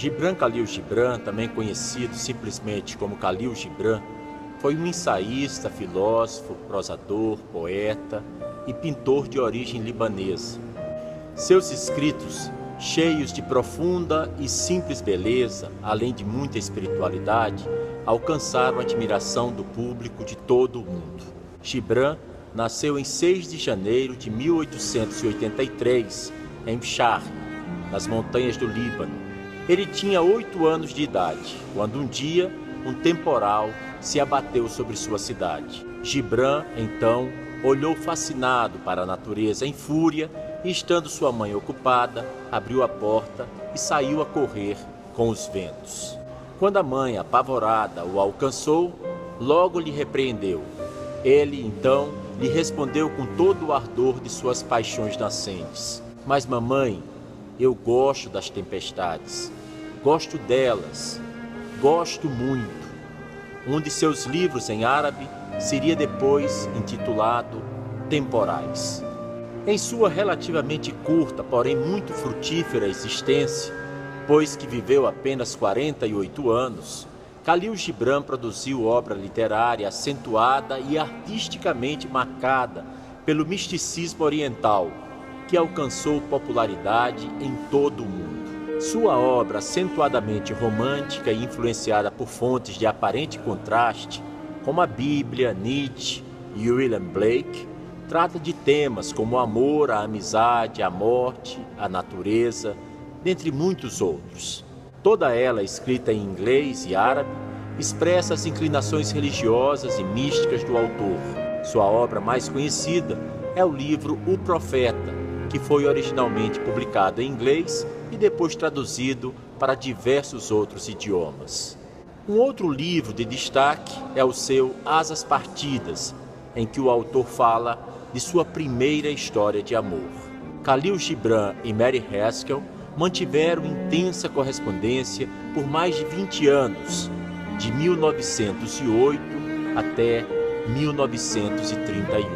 Gibran Khalil Gibran, também conhecido simplesmente como Khalil Gibran, foi um ensaísta, filósofo, prosador, poeta e pintor de origem libanesa. Seus escritos, cheios de profunda e simples beleza, além de muita espiritualidade, alcançaram a admiração do público de todo o mundo. Gibran nasceu em 6 de janeiro de 1883, em Sharm, nas montanhas do Líbano. Ele tinha 8 anos de idade, quando um dia um temporal se abateu sobre sua cidade. Gibran, então, olhou fascinado para a natureza em fúria e, estando sua mãe ocupada, abriu a porta e saiu a correr com os ventos. Quando a mãe, apavorada, o alcançou, logo lhe repreendeu. Ele, então, lhe respondeu com todo o ardor de suas paixões nascentes: "Mas, mamãe, eu gosto das tempestades, gosto delas, gosto muito." Um de seus livros em árabe seria depois intitulado Temporais. Em sua relativamente curta, porém muito frutífera existência, pois que viveu apenas 48 anos, Khalil Gibran produziu obra literária acentuada e artisticamente marcada pelo misticismo oriental, que alcançou popularidade em todo o mundo. Sua obra, acentuadamente romântica e influenciada por fontes de aparente contraste, como a Bíblia, Nietzsche e William Blake, trata de temas como o amor, a amizade, a morte, a natureza, dentre muitos outros. Toda ela, escrita em inglês e árabe, expressa as inclinações religiosas e místicas do autor. Sua obra mais conhecida é o livro O Profeta, que foi originalmente publicado em inglês e depois traduzido para diversos outros idiomas. Um outro livro de destaque é o seu Asas Partidas, em que o autor fala de sua primeira história de amor. Khalil Gibran e Mary Haskell mantiveram intensa correspondência por mais de 20 anos, de 1908 até 1931.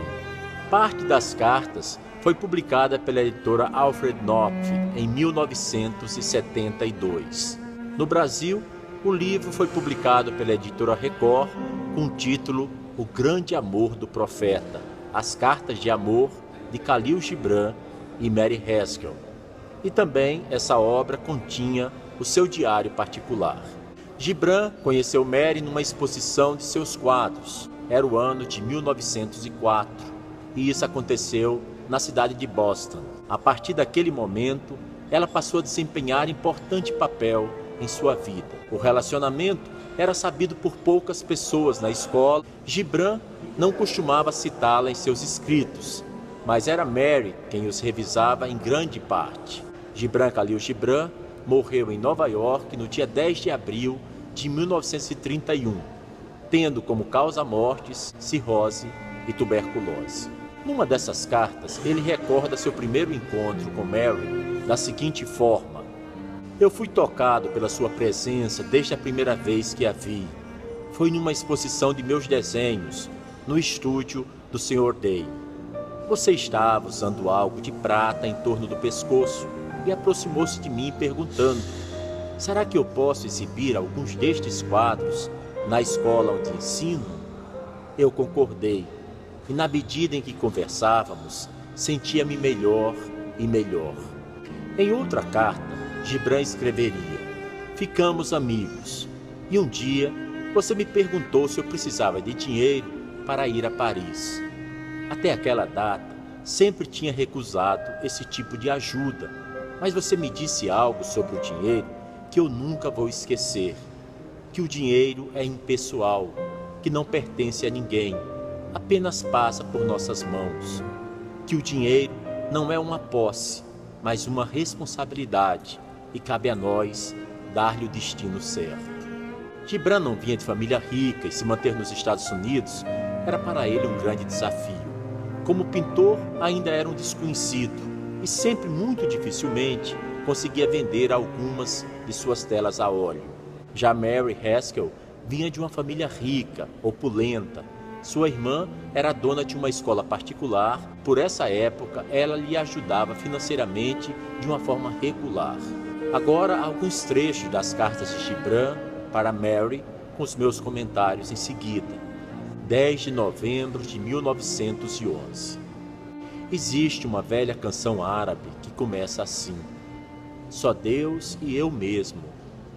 Parte das cartas foi publicada pela editora Alfred Knopf em 1972. No Brasil, o livro foi publicado pela editora Record com o título O Grande Amor do Profeta, As Cartas de Amor de Khalil Gibran e Mary Haskell. E também essa obra continha o seu diário particular. Gibran conheceu Mary numa exposição de seus quadros. Era o ano de 1904 e isso aconteceu na cidade de Boston. A partir daquele momento, ela passou a desempenhar importante papel em sua vida. O relacionamento era sabido por poucas pessoas na escola. Gibran não costumava citá-la em seus escritos, mas era Mary quem os revisava em grande parte. Gibran Khalil Gibran morreu em Nova York no dia 10 de abril de 1931, tendo como causa-mortes cirrose e tuberculose. Numa dessas cartas, ele recorda seu primeiro encontro com Mary da seguinte forma: "Eu fui tocado pela sua presença desde a primeira vez que a vi. Foi numa exposição de meus desenhos, no estúdio do Sr. Day. Você estava usando algo de prata em torno do pescoço e aproximou-se de mim perguntando: será que eu posso exibir alguns destes quadros na escola onde ensino?" Eu concordei, e na medida em que conversávamos, sentia-me melhor e melhor. Em outra carta, Gibran escreveria: "Ficamos amigos, e um dia você me perguntou se eu precisava de dinheiro para ir a Paris. Até aquela data, sempre tinha recusado esse tipo de ajuda, mas você me disse algo sobre o dinheiro que eu nunca vou esquecer, que o dinheiro é impessoal, que não pertence a ninguém, apenas passa por nossas mãos, que o dinheiro não é uma posse, mas uma responsabilidade, e cabe a nós dar-lhe o destino certo." Gibran não vinha de família rica e se manter nos Estados Unidos era para ele um grande desafio. Como pintor, ainda era um desconhecido e sempre muito dificilmente conseguia vender algumas de suas telas a óleo. Já Mary Haskell vinha de uma família rica, opulenta. Sua irmã era dona de uma escola particular. Por essa época, ela lhe ajudava financeiramente de uma forma regular. Agora, alguns trechos das cartas de Gibran para Mary, com os meus comentários em seguida. 10 de novembro de 1911. Existe uma velha canção árabe que começa assim: só Deus e eu mesmo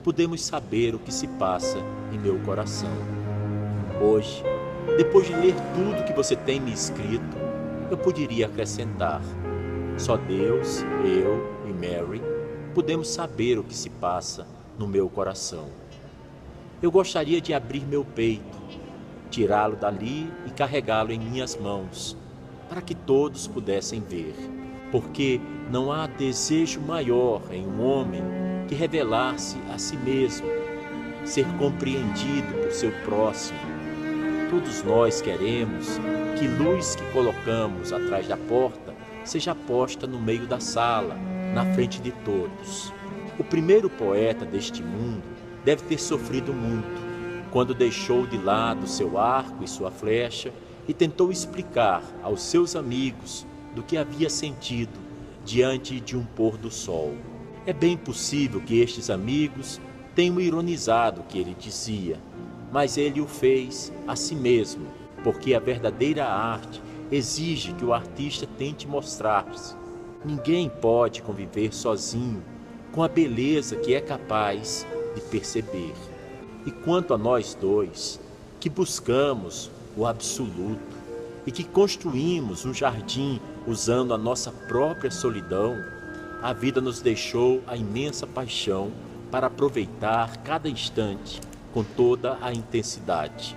podemos saber o que se passa em meu coração. Hoje, depois de ler tudo que você tem me escrito, eu poderia acrescentar: só Deus, eu e Mary podemos saber o que se passa no meu coração. Eu gostaria de abrir meu peito, tirá-lo dali e carregá-lo em minhas mãos, para que todos pudessem ver. Porque não há desejo maior em um homem que revelar-se a si mesmo, ser compreendido por seu próximo. Todos nós queremos que luz que colocamos atrás da porta seja posta no meio da sala, na frente de todos. O primeiro poeta deste mundo deve ter sofrido muito quando deixou de lado seu arco e sua flecha e tentou explicar aos seus amigos do que havia sentido diante de um pôr do sol. É bem possível que estes amigos tenham ironizado o que ele dizia, mas ele o fez a si mesmo, porque a verdadeira arte exige que o artista tente mostrar-se. Ninguém pode conviver sozinho com a beleza que é capaz de perceber. E quanto a nós dois, que buscamos o absoluto e que construímos um jardim usando a nossa própria solidão, a vida nos deixou a imensa paixão para aproveitar cada instante com toda a intensidade.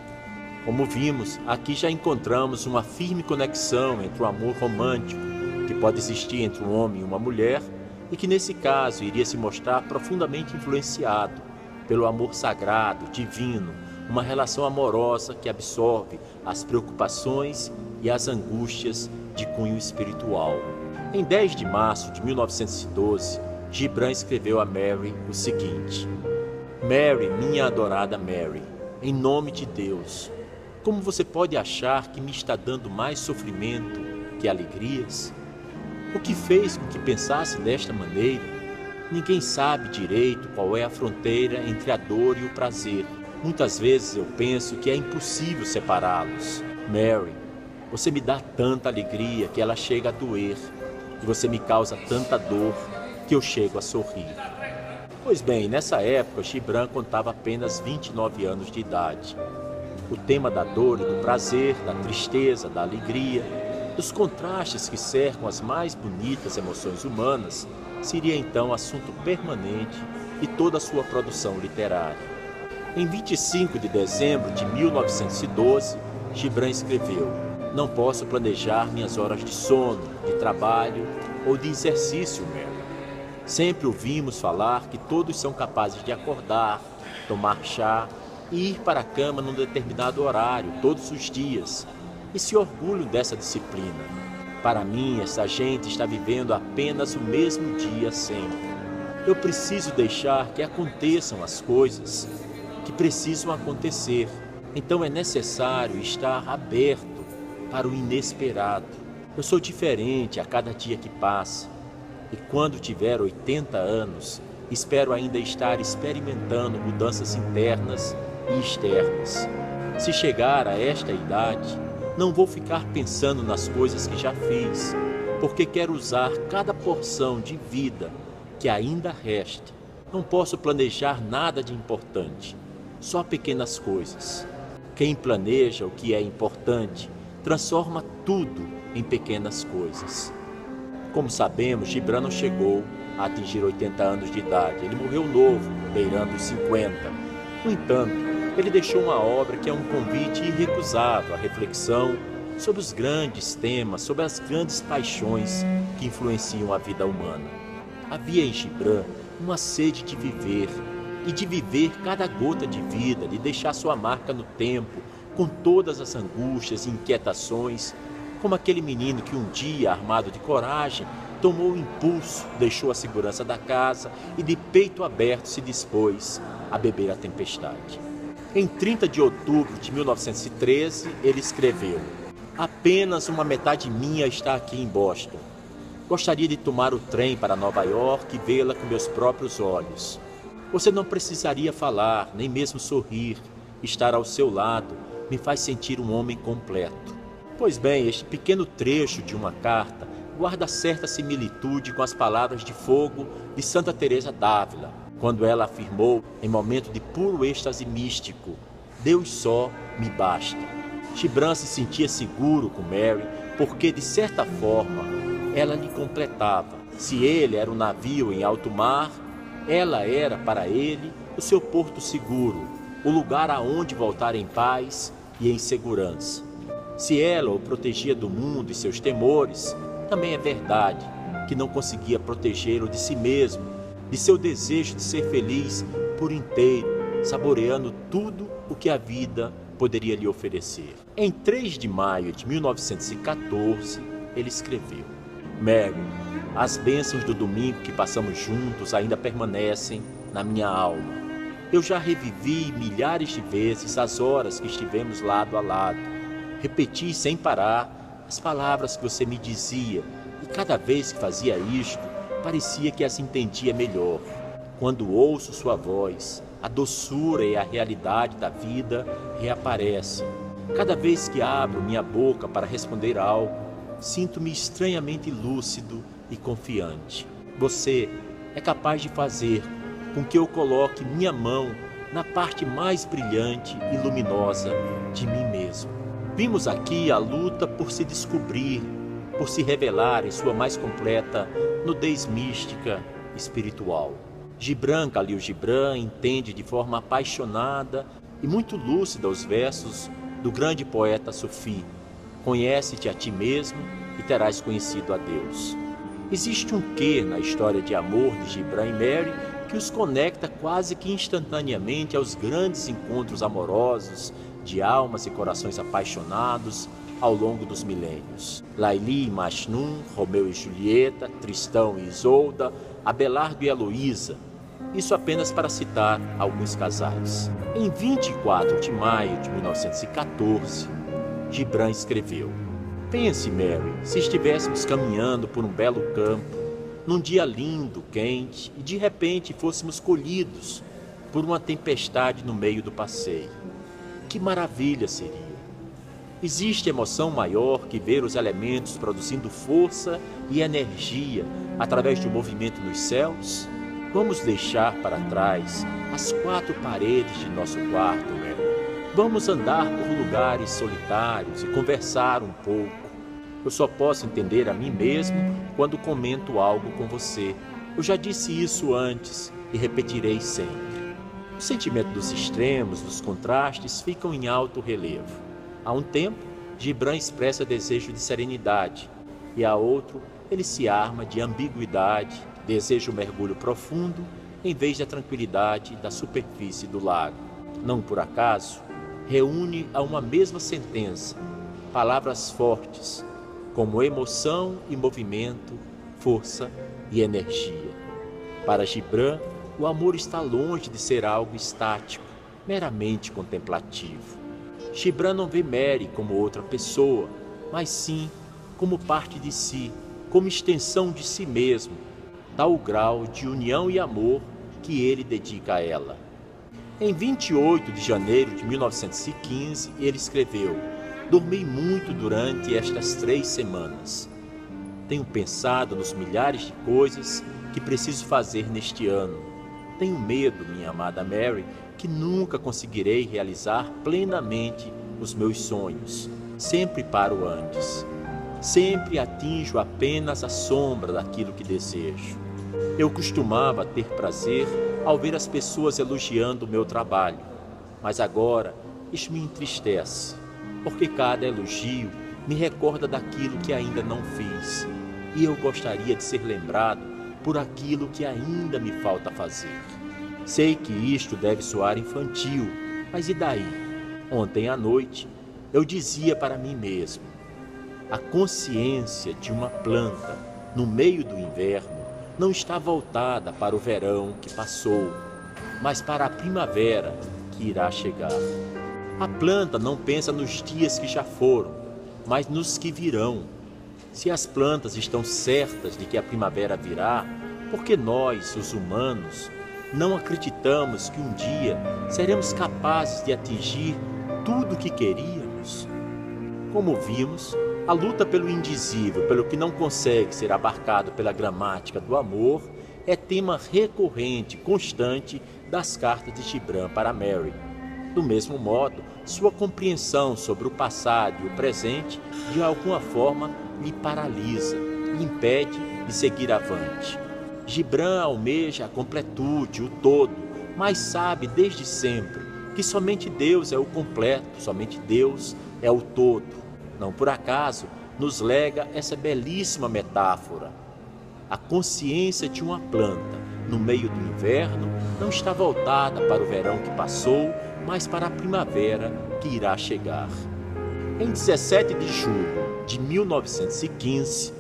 Como vimos, aqui já encontramos uma firme conexão entre o amor romântico, que pode existir entre um homem e uma mulher, e que nesse caso iria se mostrar profundamente influenciado pelo amor sagrado, divino, uma relação amorosa que absorve as preocupações e as angústias de cunho espiritual. Em 10 de março de 1912, Gibran escreveu a Mary o seguinte: Mary, minha adorada Mary, em nome de Deus, como você pode achar que me está dando mais sofrimento que alegrias? O que fez com que pensasse desta maneira? Ninguém sabe direito qual é a fronteira entre a dor e o prazer. Muitas vezes eu penso que é impossível separá-los. Mary, você me dá tanta alegria que ela chega a doer, e você me causa tanta dor que eu chego a sorrir. Pois bem, nessa época, Gibran contava apenas 29 anos de idade. O tema da dor e do prazer, da tristeza, da alegria, dos contrastes que cercam as mais bonitas emoções humanas, seria então assunto permanente de toda a sua produção literária. Em 25 de dezembro de 1912, Gibran escreveu: não posso planejar minhas horas de sono, de trabalho ou de exercício, Mary. Sempre ouvimos falar que todos são capazes de acordar, tomar chá e ir para a cama num determinado horário, todos os dias, e se orgulham dessa disciplina. Para mim, essa gente está vivendo apenas o mesmo dia sempre. Eu preciso deixar que aconteçam as coisas que precisam acontecer. Então é necessário estar aberto para o inesperado. Eu sou diferente a cada dia que passa. E quando tiver 80 anos, espero ainda estar experimentando mudanças internas e externas. Se chegar a esta idade, não vou ficar pensando nas coisas que já fiz, porque quero usar cada porção de vida que ainda resta. Não posso planejar nada de importante, só pequenas coisas. Quem planeja o que é importante, transforma tudo em pequenas coisas. Como sabemos, Gibran não chegou a atingir 80 anos de idade. Ele morreu novo, beirando os 50. No entanto, ele deixou uma obra que é um convite irrecusável à reflexão sobre os grandes temas, sobre as grandes paixões que influenciam a vida humana. Havia em Gibran uma sede de viver, e de viver cada gota de vida, de deixar sua marca no tempo, com todas as angústias e inquietações, como aquele menino que um dia, armado de coragem, tomou o impulso, deixou a segurança da casa e de peito aberto se dispôs a beber a tempestade. Em 30 de outubro de 1913, ele escreveu: apenas uma metade minha está aqui em Boston. Gostaria de tomar o trem para Nova York e vê-la com meus próprios olhos. Você não precisaria falar, nem mesmo sorrir. Estar ao seu lado me faz sentir um homem completo. Pois bem, este pequeno trecho de uma carta guarda certa similitude com as palavras de fogo de Santa Teresa d'Ávila, quando ela afirmou, em momento de puro êxtase místico: Deus só me basta. Gibran se sentia seguro com Mary, porque, de certa forma, ela lhe completava. Se ele era um navio em alto mar, ela era, para ele, o seu porto seguro, o lugar aonde voltar em paz e em segurança. Se ela o protegia do mundo e seus temores, também é verdade que não conseguia protegê-lo de si mesmo, de seu desejo de ser feliz por inteiro, saboreando tudo o que a vida poderia lhe oferecer. Em 3 de maio de 1914, ele escreveu: Mary, as bênçãos do domingo que passamos juntos ainda permanecem na minha alma. Eu já revivi milhares de vezes as horas que estivemos lado a lado. Repeti sem parar as palavras que você me dizia, e cada vez que fazia isto, parecia que as entendia melhor. Quando ouço sua voz, a doçura e a realidade da vida reaparecem. Cada vez que abro minha boca para responder algo, sinto-me estranhamente lúcido e confiante. Você é capaz de fazer com que eu coloque minha mão na parte mais brilhante e luminosa de mim mesmo. Vimos aqui a luta por se descobrir, por se revelar em sua mais completa nudez mística espiritual. Gibran Khalil Gibran entende de forma apaixonada e muito lúcida os versos do grande poeta Sufi: Conhece-te a ti mesmo e terás conhecido a Deus. Existe um quê na história de amor de Gibran e Mary que os conecta quase que instantaneamente aos grandes encontros amorosos de almas e corações apaixonados ao longo dos milênios. Laili e Majnun, Romeu e Julieta, Tristão e Isolda, Abelardo e Heloísa. Isso apenas para citar alguns casais. Em 24 de maio de 1914, Gibran escreveu: Pense, Mary, se estivéssemos caminhando por um belo campo, num dia lindo, quente, e de repente fôssemos colhidos por uma tempestade no meio do passeio. Que maravilha seria! Existe emoção maior que ver os elementos produzindo força e energia através do movimento nos céus? Vamos deixar para trás as 4 paredes de nosso quarto, Mary. Vamos andar por lugares solitários e conversar um pouco. Eu só posso entender a mim mesmo quando comento algo com você. Eu já disse isso antes e repetirei sempre. O sentimento dos extremos, dos contrastes, ficam em alto relevo. Há um tempo, Gibran expressa desejo de serenidade, e há outro, ele se arma de ambiguidade, deseja um mergulho profundo, em vez da tranquilidade da superfície do lago. Não por acaso, reúne a uma mesma sentença palavras fortes, como emoção e movimento, força e energia. Para Gibran, o amor está longe de ser algo estático, meramente contemplativo. Gibran não vê Mary como outra pessoa, mas sim como parte de si, como extensão de si mesmo, tal o grau de união e amor que ele dedica a ela. Em 28 de janeiro de 1915, ele escreveu: Dormi muito durante estas 3 semanas. Tenho pensado nos milhares de coisas que preciso fazer neste ano. Tenho medo, minha amada Mary, que nunca conseguirei realizar plenamente os meus sonhos. Sempre paro antes. Sempre atinjo apenas a sombra daquilo que desejo. Eu costumava ter prazer ao ver as pessoas elogiando o meu trabalho, mas agora isso me entristece, porque cada elogio me recorda daquilo que ainda não fiz, e eu gostaria de ser lembrado por aquilo que ainda me falta fazer. Sei que isto deve soar infantil, mas e daí? Ontem à noite, eu dizia para mim mesmo: a consciência de uma planta no meio do inverno não está voltada para o verão que passou, mas para a primavera que irá chegar. A planta não pensa nos dias que já foram, mas nos que virão. Se as plantas estão certas de que a primavera virá, por que nós, os humanos, não acreditamos que um dia seremos capazes de atingir tudo o que queríamos? Como vimos, a luta pelo indizível, pelo que não consegue ser abarcado pela gramática do amor, é tema recorrente, constante das cartas de Gibran para Mary. Do mesmo modo, sua compreensão sobre o passado e o presente, de alguma forma, lhe paralisa, lhe impede de seguir avante. Gibran almeja a completude, o todo, mas sabe desde sempre que somente Deus é o completo, somente Deus é o todo. Não por acaso nos lega essa belíssima metáfora. A consciência de uma planta no meio do inverno não está voltada para o verão que passou, mas para a primavera que irá chegar. Em 17 de julho de 1915,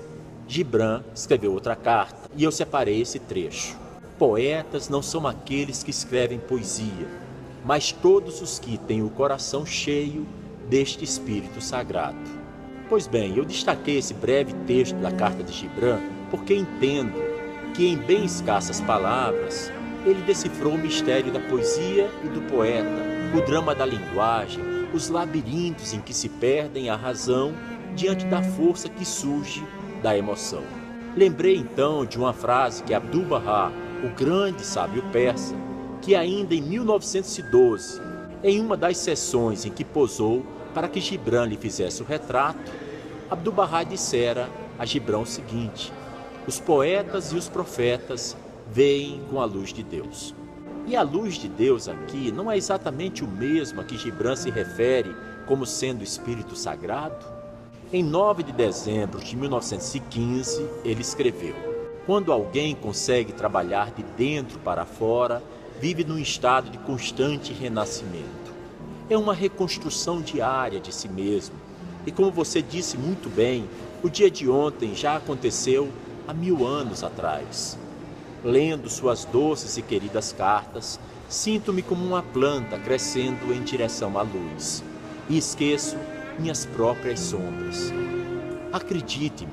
Gibran escreveu outra carta e eu separei esse trecho. Poetas não são aqueles que escrevem poesia, mas todos os que têm o coração cheio deste espírito sagrado. Pois bem, eu destaquei esse breve texto da carta de Gibran porque entendo que em bem escassas palavras ele decifrou o mistério da poesia e do poeta, o drama da linguagem, os labirintos em que se perdem a razão diante da força que surge da emoção. Lembrei então de uma frase que Abdu'l-Bahá, o grande sábio persa, que ainda em 1912, em uma das sessões em que posou para que Gibran lhe fizesse o retrato, Abdu'l-Bahá dissera a Gibran o seguinte: os poetas e os profetas veem com a luz de Deus. E a luz de Deus aqui não é exatamente o mesmo a que Gibran se refere como sendo o Espírito Sagrado? Em 9 de dezembro de 1915, ele escreveu: quando alguém consegue trabalhar de dentro para fora, vive num estado de constante renascimento. É uma reconstrução diária de si mesmo. E como você disse muito bem, o dia de ontem já aconteceu há 1000 anos atrás. Lendo suas doces e queridas cartas, sinto-me como uma planta crescendo em direção à luz. E esqueço minhas próprias sombras. Acredite-me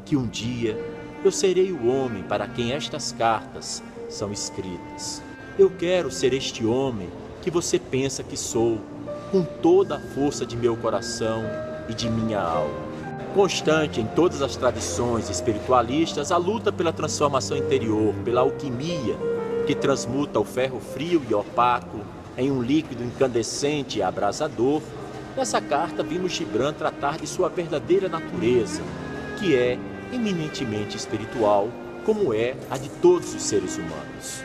que um dia eu serei o homem para quem estas cartas são escritas. Eu quero ser este homem que você pensa que sou, com toda a força de meu coração e de minha alma. Constante em todas as tradições espiritualistas, a luta pela transformação interior, pela alquimia que transmuta o ferro frio e opaco em um líquido incandescente e abrasador, nessa carta vimos Gibran tratar de sua verdadeira natureza, que é eminentemente espiritual, como é a de todos os seres humanos.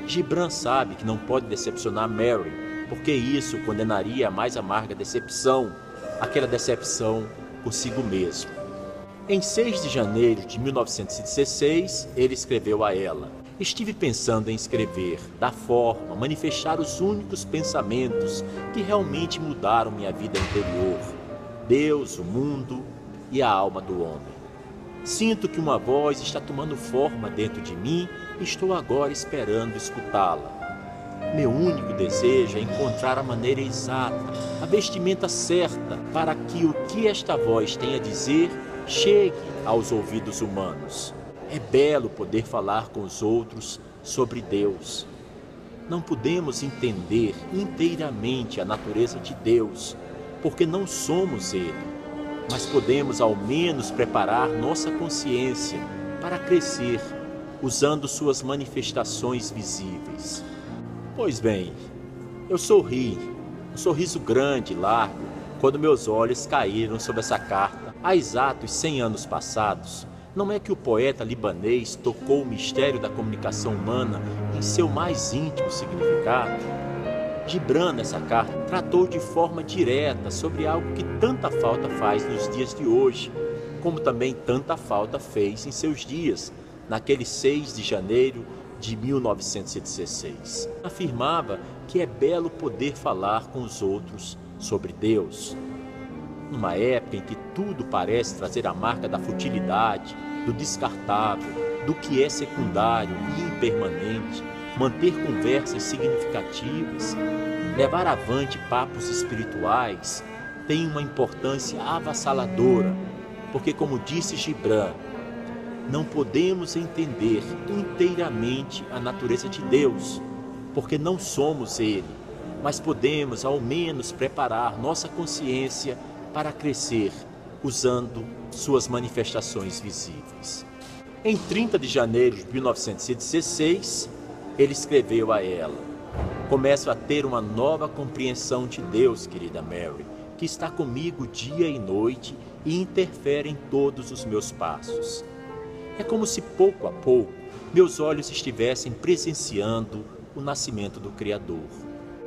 Gibran sabe que não pode decepcionar Mary, porque isso condenaria a mais amarga decepção, aquela decepção consigo mesmo. Em 6 de janeiro de 1916, ele escreveu a ela: estive pensando em escrever, da forma, manifestar os únicos pensamentos que realmente mudaram minha vida interior, Deus, o mundo e a alma do homem. Sinto que uma voz está tomando forma dentro de mim e estou agora esperando escutá-la. Meu único desejo é encontrar a maneira exata, a vestimenta certa, para que o que esta voz tem a dizer chegue aos ouvidos humanos. É belo poder falar com os outros sobre Deus. Não podemos entender inteiramente a natureza de Deus, porque não somos Ele, mas podemos ao menos preparar nossa consciência para crescer, usando suas manifestações visíveis. Pois bem, eu sorri, um sorriso grande e largo, quando meus olhos caíram sobre essa carta. Há exatos 100 anos passados, não é que o poeta libanês tocou o mistério da comunicação humana em seu mais íntimo significado? Gibran, nessa carta, tratou de forma direta sobre algo que tanta falta faz nos dias de hoje, como também tanta falta fez em seus dias, naquele 6 de janeiro de 1916. Afirmava que é belo poder falar com os outros sobre Deus. Numa época em que tudo parece trazer a marca da futilidade, do descartável, do que é secundário e impermanente, manter conversas significativas, levar avante papos espirituais tem uma importância avassaladora, porque, como disse Gibran, não podemos entender inteiramente a natureza de Deus, porque não somos Ele, mas podemos, ao menos, preparar nossa consciência para crescer usando suas manifestações visíveis. Em 30 de janeiro de 1916, ele escreveu a ela: "Começo a ter uma nova compreensão de Deus, querida Mary, que está comigo dia e noite e interfere em todos os meus passos. É como se pouco a pouco meus olhos estivessem presenciando o nascimento do Criador.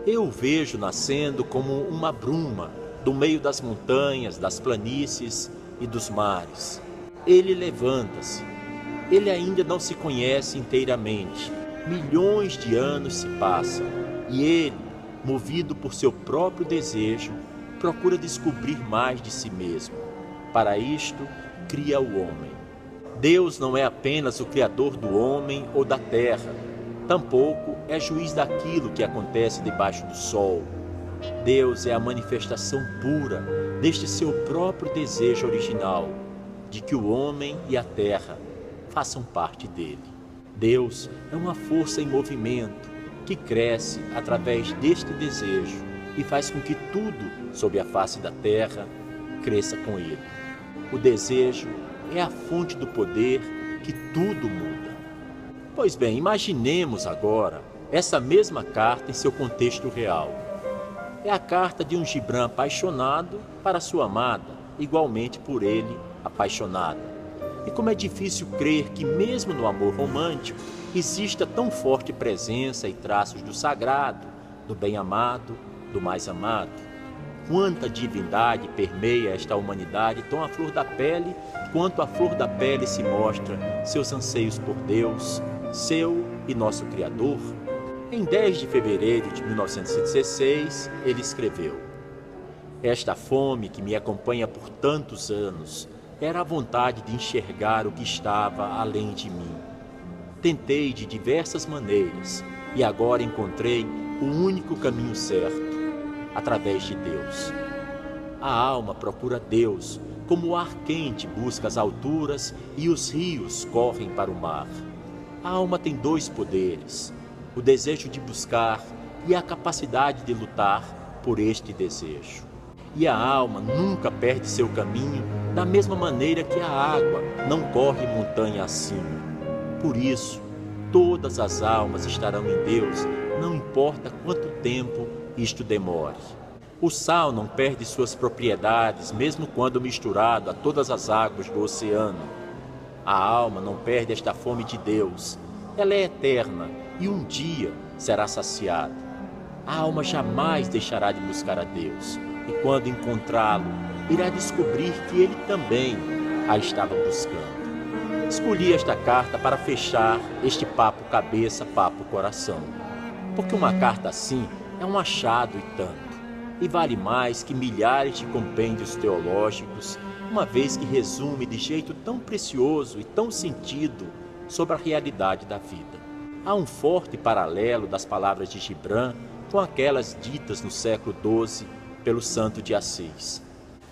Eu o vejo nascendo como uma bruma do meio das montanhas, das planícies e dos mares. Ele levanta-se. Ele ainda não se conhece inteiramente. Milhões de anos se passam e ele, movido por seu próprio desejo, procura descobrir mais de si mesmo. Para isto, cria o homem. Deus não é apenas o criador do homem ou da terra, tampouco é juiz daquilo que acontece debaixo do sol. Deus é a manifestação pura deste seu próprio desejo original, de que o homem e a terra façam parte dele. Deus é uma força em movimento que cresce através deste desejo e faz com que tudo sob a face da terra cresça com ele. O desejo é a fonte do poder que tudo muda. Pois bem, imaginemos agora essa mesma carta em seu contexto real. É a carta de um Gibran apaixonado para sua amada, igualmente por ele apaixonada. E como é difícil crer que mesmo no amor romântico exista tão forte presença e traços do sagrado, do bem-amado, do mais amado. Quanta divindade permeia esta humanidade tão à flor da pele, quanto à flor da pele se mostra seus anseios por Deus, seu e nosso Criador. Em 10 de fevereiro de 1916, ele escreveu: "Esta fome que me acompanha por tantos anos era a vontade de enxergar o que estava além de mim. Tentei de diversas maneiras e agora encontrei o único caminho certo, através de Deus. A alma procura Deus, como o ar quente busca as alturas e os rios correm para o mar. A alma tem dois poderes, o desejo de buscar e a capacidade de lutar por este desejo. E a alma nunca perde seu caminho da mesma maneira que a água não corre montanha acima. Por isso, todas as almas estarão em Deus, não importa quanto tempo isto demore. O sal não perde suas propriedades, mesmo quando misturado a todas as águas do oceano. A alma não perde esta fome de Deus. Ela é eterna e um dia será saciada. A alma jamais deixará de buscar a Deus, e quando encontrá-lo, irá descobrir que ele também a estava buscando. Escolhi esta carta para fechar este papo cabeça, papo coração, porque uma carta assim é um achado e tanto, e vale mais que milhares de compêndios teológicos, uma vez que resume de jeito tão precioso e tão sentido sobre a realidade da vida. Há um forte paralelo das palavras de Gibran com aquelas ditas no século XII pelo Santo de Assis.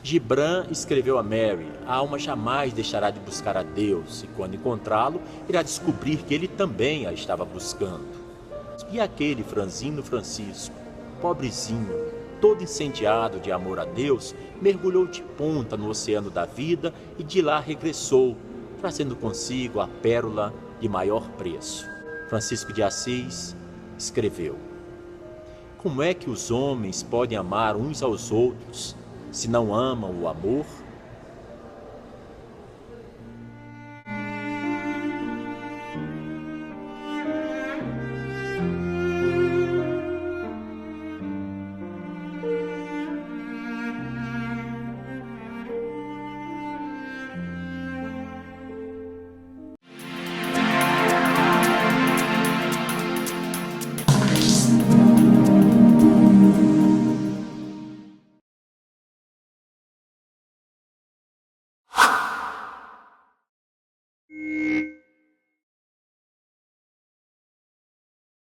Gibran escreveu a Mary: a alma jamais deixará de buscar a Deus, e quando encontrá-lo, irá descobrir que ele também a estava buscando. E aquele franzino Francisco, pobrezinho, todo incendiado de amor a Deus, mergulhou de ponta no oceano da vida e de lá regressou, trazendo consigo a pérola de maior preço. Francisco de Assis escreveu: como é que os homens podem amar uns aos outros se não amam o amor?